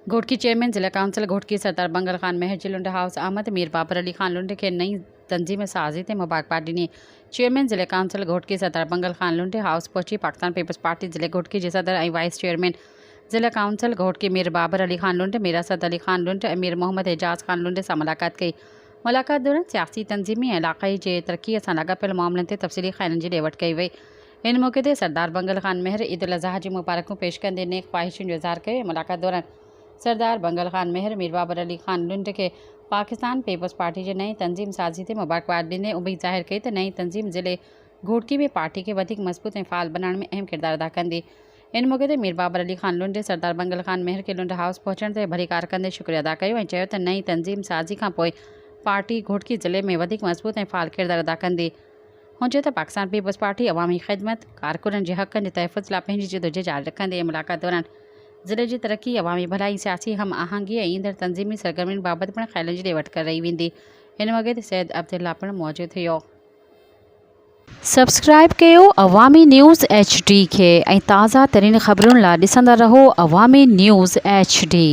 Ghotki chairman ज़िला council Ghotki सरदार बंगल खान महर जिलुंड house Ahmad Mir Babar Ali Khan लुंड के नई तंजीम साजी ते मुबारकबाद दी। चेयरमैन ज़िले काउंसिल घोटकी सरदार बंगल खान लुंड हाउस पहुंची पाकिस्तान पीपल्स पार्टी ज़िले घोटकी जे सदर ऐं वाइस चेयरमैन ज़िला काउंसिल घोटकी मीर बाबर अली खान लुंड, मीर असद अली खान लुंड, मीर मोहम्मद एजाज़ खान लुंड सां मुलाक़ात कई। मुलाक़ात दौरान सियासी तंजीमी ऐं इलाक़ाई जे तरक़ीअ सां लाॻापियल मामलनि ते तफ़सीली ख़्यालनि जी ॾेवट कई वई। इन मौक़े ते सरदार बंगल खान महर ईद उल अज़हा जी मुबारकूं पेश कंदे नेक ख़्वाहिशुनि जो इज़हार कयो। मुलाक़ात दौरान सरदार बंगल खान महर मीर बाबर अली खान लुंड के पाकिस्तान पीपल्स पार्टी जे नई तंजीम साज़ी ते मुबारकबाद ॾींदे उम्मीद ज़ाहिर कई त नई तंजीम ज़िले घोटकी में पार्टी के वधीक मज़बूत ऐं फ़ाल बनाइण में अहम किरदार अदा कंदी। इन मौक़े ते मीर बाबर अली खान लुंड सरदार बंगल खान महर के लुंड हाउस पहुचण ते भलीकार कंदे शुक्रिया अदा कयो ऐं चयो त नई तंजीम साज़ी खां पोइ पार्टी घोटकी ज़िले में वधीक मज़बूत ऐं फ़ाल किरदार अदा कंदी। हुन चयो त पाकिस्तान पीपल्स पार्टी अवामी ख़िदमत कारकुननि जे हक़नि जे तहफ़ुज़ लाइ पंहिंजी जिदोजहद जारी रखंदी। मुलाक़ात दौरान ज़िले जी तरक्की, अवामी भलाई, सियासी हम आहंगी ऐं ईंदड़ तंज़ीमी सरगर्मियुनि बाबति पिणु ख़्यालनि जी ॾेवट कई वेंदी। हिन मौक़े ते सैयद अब्दुल्ला पिणु मौजूदु हुयो। सब्सक्राइब कयो अवामी न्यूज़ HD खे ऐं ताज़ा तरीन ख़बरुनि लाइ ॾिसंदा रहो अवामी न्यूज़ HD।